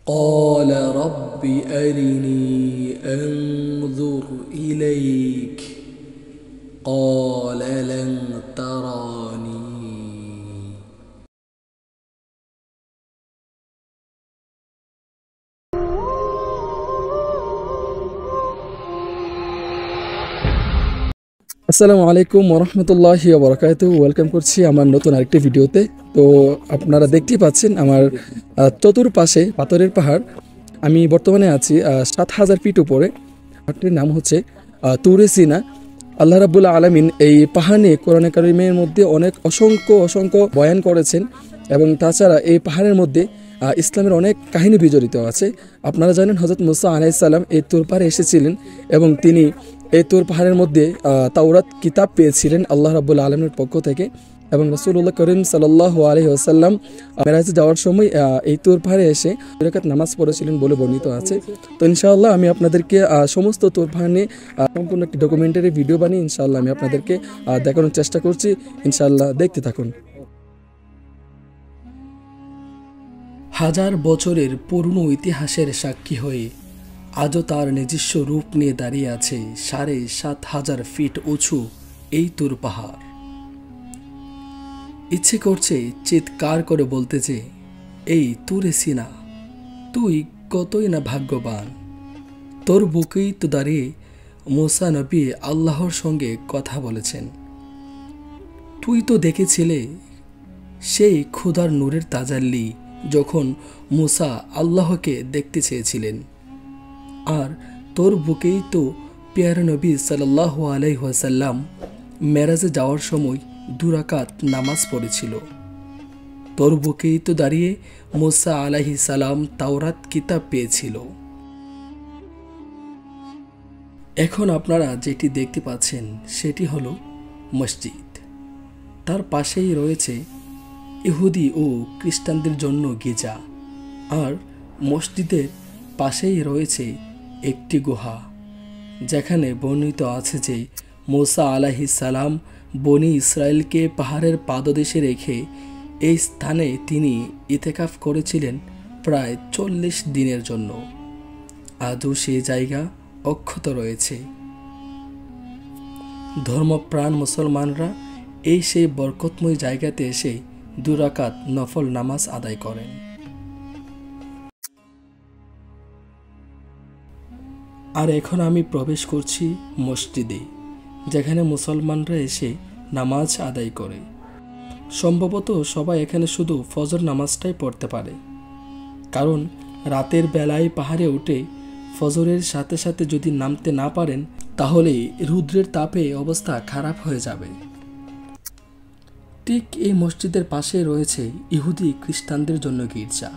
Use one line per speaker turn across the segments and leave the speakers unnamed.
قال رب أرني أنظر إليك قال لن تراني আসসালামু আলাইকুম ওরহমতুল্লাহি ওয়াবারাকাতুহু। ওয়েলকাম করছি আমার নতুন আরেকটি ভিডিওতে। তো আপনারা দেখতেই পাচ্ছেন আমার চতুর্পাশে পাথরের পাহাড়। আমি বর্তমানে আছি ৭,০০০ ফিট উপরে। পাহাড়টির নাম হচ্ছে তুরে সিনা। আল্লাহ রাব্বুল আলামিন এই পাহাড় নিয়ে কোরআনে কারিমের মধ্যে অনেক অসংখ্য বয়ান করেছেন, এবং তাছাড়া এই পাহাড়ের মধ্যে ইসলামের অনেক কাহিনী বিজড়িত আছে। আপনারা জানেন হযরত মুসা আলাইহিস সালাম এই তুর পাহাড়ে এসেছিলেন, এবং তিনি এই তুর পাহাড়ের মধ্যে তাওরাত কিতাব পেয়েছিলেন আল্লাহ রাব্বুল আলামিনের পক্ষ থেকে। এবং রাসূলুল্লাহ করিম সাল্লাল্লাহু আলাইহি ওয়াসাল্লাম মেরাজে যাওয়ার সময় এই তুর পাহাড়ে এসে ২ রাকাত নামাজ পড়েছিলেন বলে বর্ণিত আছে। তো ইনশাআল্লাহ আমি আপনাদেরকে সমস্ত তুর পাহাড় নিয়ে সম্পূর্ণ একটি ডকুমেন্টারি ভিডিও বানিয়ে ইনশাআল্লাহ আমি আপনাদেরকে দেখানোর চেষ্টা করছি। ইনশাআল্লাহ দেখতে থাকুন। হাজার বছরের পুরনো ইতিহাসের সাক্ষী হয়ে আজও তার নিজস্ব রূপ নিয়ে দাঁড়িয়ে আছে ৭,৫০০ ফিট উঁচু এই তুর পাহাড়। ইচ্ছে করছে চিৎকার করে বলতে যে, এই তুরে সিনা, তুই কতই না ভাগ্যবান। তোর বুকেই তো দাঁড়িয়ে মুসা নবী আল্লাহর সঙ্গে কথা বলেছেন। তুই তো দেখেছিলে সেই ক্ষুধার নূরের তাজাল্লি যখন মুসা আল্লাহকে দেখতে চেয়েছিলেন। আর তোর বুকেই তো পেয়ারা নবী সাল্লাল্লাহু আলাইহি ওয়াসাল্লাম মেরাজে যাওয়ার সময় ২ রাকাত নামাজ পড়েছিল। তোর বুকেই তো দাঁড়িয়ে মুসা আলাইহিস সালাম তাওরাত কিতাব পেয়েছিল। এখন আপনারা যেটি দেখতে পাচ্ছেন সেটি হলো মসজিদ। তার পাশেই রয়েছে ইহুদি ও খ্রিস্টানদের জন্য গির্জা, আর মসজিদের পাশেই রয়েছে একটি গুহা, যেখানে বর্ণিত আছে যে মুসা আলাইহিস সালাম বনি ইসরায়েলকে পাহাড়ের পাদদেশে রেখে এই স্থানে তিনি ইতেকাফ করেছিলেন প্রায় ৪০ দিনের জন্য। আজও সেই জায়গা অক্ষত রয়েছে। ধর্মপ্রাণ মুসলমানরা এই সেই বরকতময় জায়গাতে এসে ২ রাকাত নফল নামাজ আদায় করেন। আর এখন আমি প্রবেশ করছি মসজিদে, যেখানে মুসলমানরা এসে নামাজ আদায় করে। সম্ভবত সবাই এখানে শুধু ফজর নামাজটাই পড়তে পারে, কারণ রাতের বেলায় পাহাড়ে উঠে ফজরের সাথে সাথে যদি নামতে না পারেন তাহলে রৌদ্রের তাপে অবস্থা খারাপ হয়ে যাবে। ঠিক এই মসজিদের পাশে রয়েছে ইহুদি খ্রিস্টানদের জন্য গির্জা।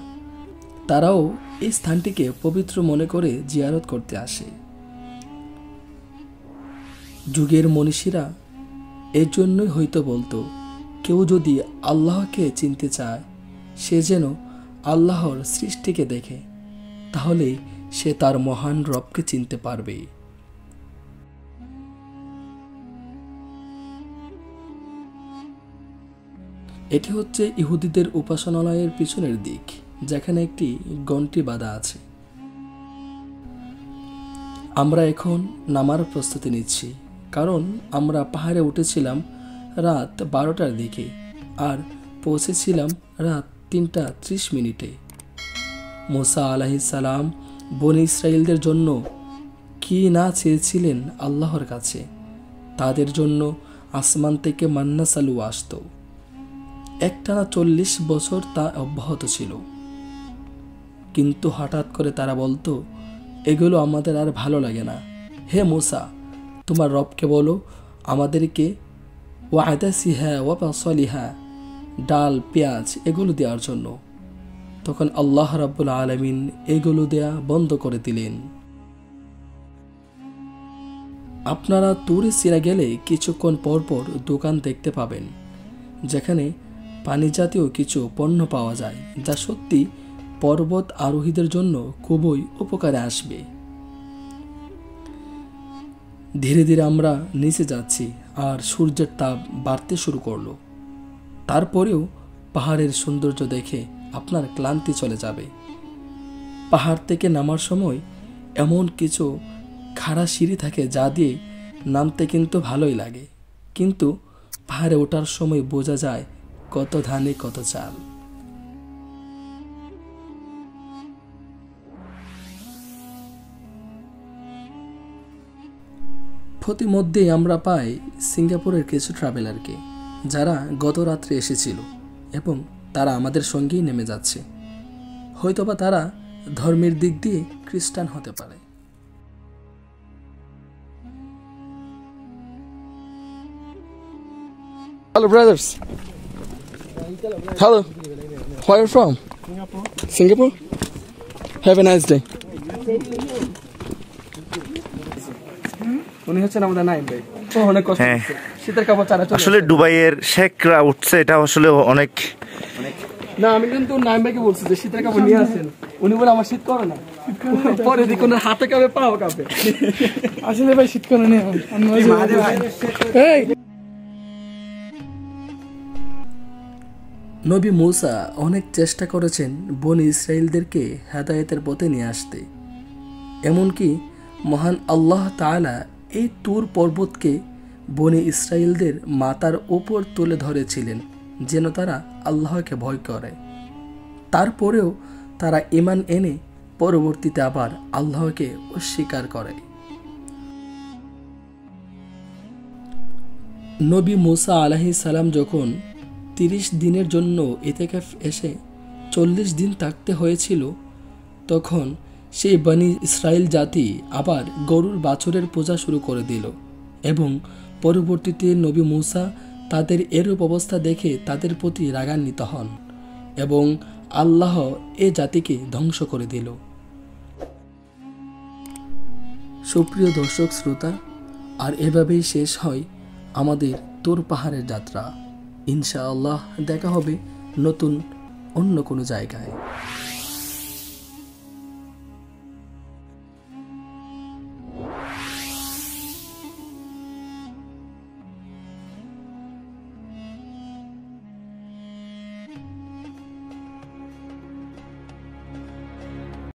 তারাও এই স্থানটিকে পবিত্র মনে করে জিয়ারত করতে আসে। যুগের মনীষীরা এর জন্যই হয়তো বলতো, কেউ যদি আল্লাহকে চিনতে চায় সে যেন আল্লাহর সৃষ্টিকে দেখে, তাহলে সে তার মহান রবকে চিনতে পারবে। এটি হচ্ছে ইহুদিদের উপাসনালয়ের পিছনের দিক, যেখানে একটি ঘণ্টি বাঁধা আছে। আমরা এখন নামার প্রস্তুতি নিচ্ছি, কারণ আমরা পাহাড়ে উঠেছিলাম রাত ১২টার দিকে আর পৌঁছেছিলাম রাত ৩টা ৩০ মিনিটে। মুসা আলাইহিস সালাম বনি ইসরায়েলদের জন্য কি না চেয়েছিলেন আল্লাহর কাছে। তাদের জন্য আসমান থেকে মান্না সালু আসত। একটানা ৪০ বছর তা অব্যাহত ছিল, কিন্তু হঠাৎ করে তারা বলতো, এগুলো আমাদের আর ভালো লাগে না। হে মুসা, তোমার রবকে বলো আমাদেরকে ওয়াদাসিহা ওয়া বাসলিহা, ডাল পেঁয়াজ এগুলো দেওয়ার জন্য। তখন আল্লাহ রাব্বুল আলামিন এগুলো দেয়া বন্ধ করে দিলেন। আপনারা তুরে সিনা গেলে কিছুক্ষণ পর পর দোকান দেখতে পাবেন, যেখানে পানি জাতীয় কিছু পণ্য পাওয়া যায়, যা সত্যি পর্বত আরোহীদের জন্য খুবই উপকারে আসবে। ধীরে ধীরে আমরা নিচে যাচ্ছি আর সূর্যের তাপ বাড়তে শুরু করলো। তারপরেও পাহাড়ের সৌন্দর্য দেখে আপনার ক্লান্তি চলে যাবে। পাহাড় থেকে নামার সময় এমন কিছু খাড়া সিঁড়ি থাকে যা দিয়ে নামতে কিন্তু ভালোই লাগে, কিন্তু পাহাড়ে ওঠার সময় বোঝা যায় কত ধানে কত চাল। প্রতিমধ্যেই আমরা পাই সিঙ্গাপুরের কিছু ট্রাভেলারকে, যারা গত রাত্রে এসেছিল এবং তারা আমাদের সঙ্গেই নেমে যাচ্ছে। হয়তোবা তারা ধর্মের দিক দিয়ে খ্রিস্টান হতে পারে। Hello brothers. Hello. Where are you from? Singapore. Singapore? Have a nice day. উনি হচ্ছেন আমাদের নাইম ভাই। ও অনেক কষ্ট হচ্ছে। শীতের কাপড় চারা চলে
আসলে দুবাইয়ের শেখরা উঠছে, এটা আসলে অনেক।
না আমি কিন্তু নাইম ভাইকে বলছি যে শীতের কাপড় নিয়ে আসেন, উনি বলে আমার শীত করে না, পরে দেখুন হাতে কাঁপে পাও কাঁপে। আসলে ভাই শীত করে না। নবী মূসা অনেক চেষ্টা করেছেন বনি ইসরায়েলদেরকে হেদায়েতের পথে নিয়ে আসতে। এমনকি মহান আল্লাহ তাআলা এই তুর পর্বতকে বনি ইসরায়েলদের মাথার ওপর তুলে ধরেছিলেন যেন তারা আল্লাহকে ভয় করে। তারপরেও তারা ঈমান এনে পরবর্তীতে আবার আল্লাহকে অস্বীকার করে। নবী মূসা আলাইহিস সালাম যখন 30 দিনের জন্য ইতিকাফ এসে 40 দিন থাকতে হয়েছিল, তখন সেই বনি ইসরায়েল জাতি আবার গরুর বাছুরের পূজা শুরু করে দিল এবং পরবর্তীতে নবী মূসা তাদের এরূপ অবস্থা দেখে তাদের প্রতি রাগান্বিত হন এবং আল্লাহ এ জাতিকে ধ্বংস করে দিল। সুপ্রিয় দর্শক শ্রোতা, আর এভাবেই শেষ হয় আমাদের তুর পাহাড়ের যাত্রা। ইনশাআল্লাহ দেখা হবে নতুন অন্য কোনো জায়গায়।